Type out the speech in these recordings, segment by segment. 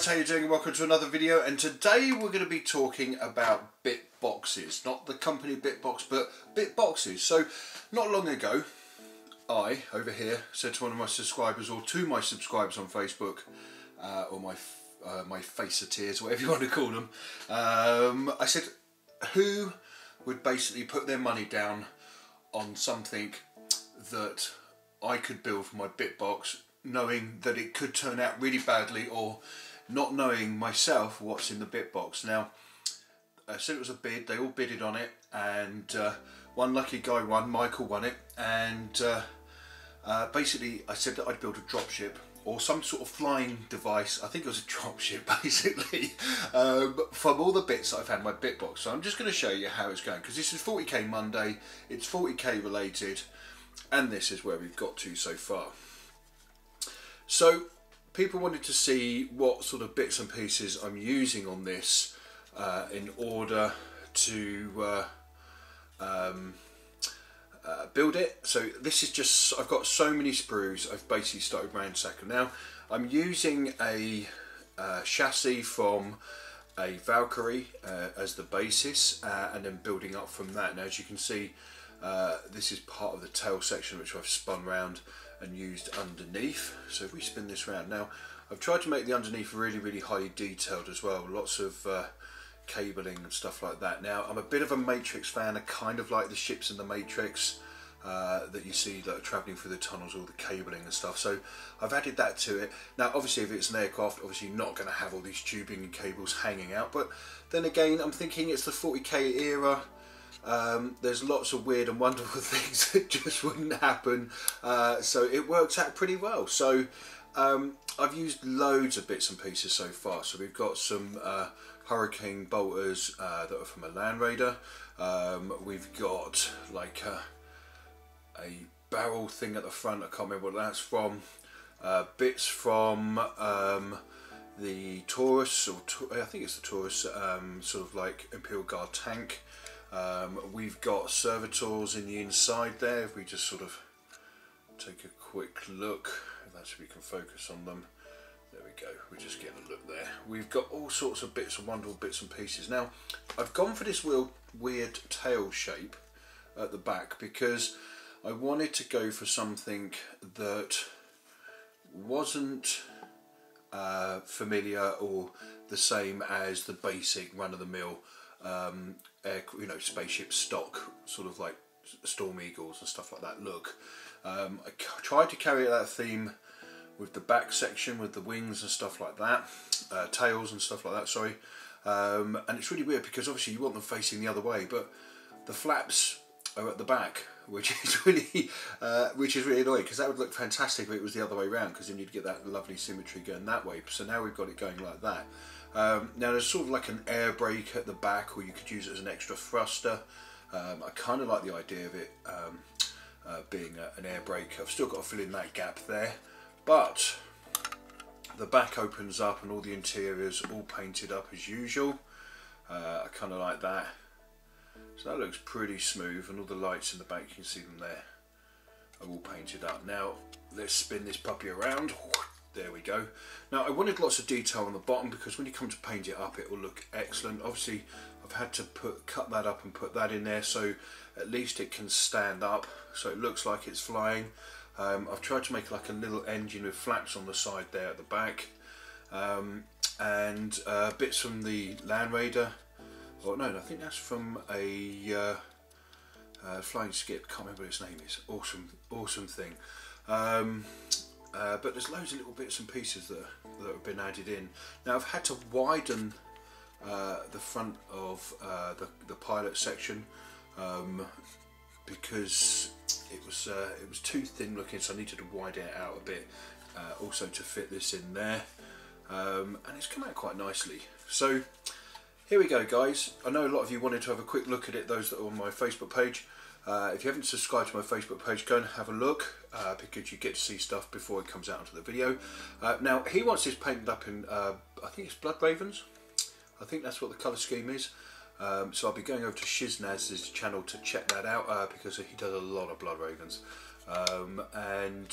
guys, how you doing? Welcome to another video, and today we're going to be talking about bit boxes. Not the company Bitbox, but bit boxes. So not long ago, I, over here, said to one of my subscribers, or to my subscribers on Facebook, or my faceteers, whatever you want to call them, I said, who would basically put their money down on something that I could build for my Bitbox, knowing that it could turn out really badly, or not knowing myself what's in the Bitbox. Now, I said it was a bid, they all bidded on it, and one lucky guy won, Michael won it, and basically I said that I'd build a dropship, or some sort of flying device. I think it was a dropship basically, from all the bits that I've had in my Bitbox. So I'm just going to show you how it's going, because this is 40k Monday, it's 40k related, and this is where we've got to so far. So people wanted to see what sort of bits and pieces I'm using on this in order to build it. So this is just, I've got so many sprues, I've basically started ransacking. Now I'm using a chassis from a Valkyrie as the basis, and then building up from that. Now as you can see, this is part of the tail section which I've spun round and used underneath. So if we spin this round, now I've tried to make the underneath really highly detailed as well, lots of cabling and stuff like that. Now I'm a bit of a Matrix fan, I kind of like the ships in the Matrix that you see that are travelling through the tunnels, all the cabling and stuff, so I've added that to it. Now obviously if it's an aircraft, obviously you're not going to have all these tubing and cables hanging out, but then again I'm thinking it's the 40k era. There's lots of weird and wonderful things that just wouldn't happen, so it works out pretty well. So I've used loads of bits and pieces so far. So we've got some Hurricane bolters that are from a Land Raider. We've got like a barrel thing at the front, I can't remember what that's from. Bits from the Taurus, or I think it's the Taurus, sort of like Imperial Guard tank. We've got servitors in the inside there. If we just sort of take a quick look, that's if we can focus on them. There we go, we're just getting a look there. We've got all sorts of bits of wonderful bits and pieces. Now I've gone for this weird tail shape at the back because I wanted to go for something that wasn't familiar or the same as the basic run-of-the-mill spaceship stock, sort of like Storm Eagles and stuff like that look. I tried to carry that theme with the back section, with the wings and stuff like that, tails and stuff like that, sorry. And it's really weird because obviously you want them facing the other way, but the flaps are at the back, which is really annoying, because that would look fantastic if it was the other way around, because then you'd get that lovely symmetry going that way. So now we've got it going like that. Now there's sort of like an air brake at the back, or you could use it as an extra thruster. I kind of like the idea of it being an air brake. I've still got to fill in that gap there, but the back opens up and all the interiors all painted up as usual. I kind of like that. So that looks pretty smooth, and all the lights in the back, you can see them there, are all painted up. Now let's spin this puppy around. There we go. Now I wanted lots of detail on the bottom, because when you come to paint it up it will look excellent. Obviously I've had to cut that up and put that in there, so at least it can stand up, so it looks like it's flying. I've tried to make like a little engine with flaps on the side there at the back, and bits from the Land Raider. Oh no, I think that's from a flying skip, can't remember what its name is. Awesome thing. But there's loads of little bits and pieces that have been added in. Now I've had to widen the front of the pilot section because it was too thin looking, so I needed to widen it out a bit, also to fit this in there, and it's come out quite nicely. So here we go, guys. I know a lot of you wanted to have a quick look at it, those that are on my Facebook page. If you haven't subscribed to my Facebook page, go and have a look, because you get to see stuff before it comes out onto the video. Now he wants this painted up in, I think it's Blood Ravens. I think that's what the colour scheme is. So I'll be going over to Shiznaz's channel to check that out, because he does a lot of Blood Ravens. I've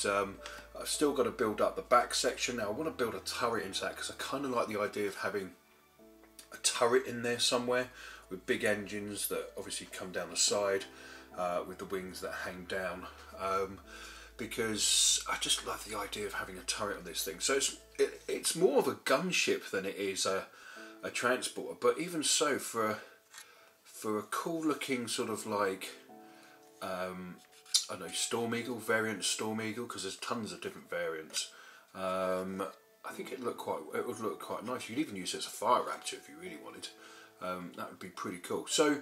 still got to build up the back section. Now I want to build a turret into that because I kind of like the idea of having a turret in there somewhere with big engines that obviously come down the side with the wings that hang down, because I just love the idea of having a turret on this thing. So it's more of a gunship than it is a transporter, but even so, for a cool looking sort of like I don't know, Storm Eagle, variant Storm Eagle, because there's tons of different variants. I think it would look quite nice. You could even use it as a fire raptor if you really wanted. That would be pretty cool. So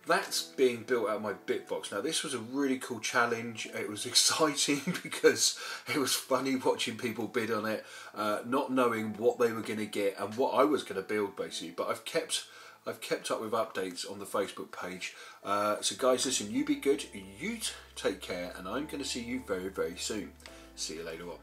that's being built out of my bit box. Now this was a really cool challenge. It was exciting because it was funny watching people bid on it, not knowing what they were going to get and what I was going to build basically. But I've kept up with updates on the Facebook page. So guys, listen, you be good, you take care, and I'm going to see you very, very soon. See you later on.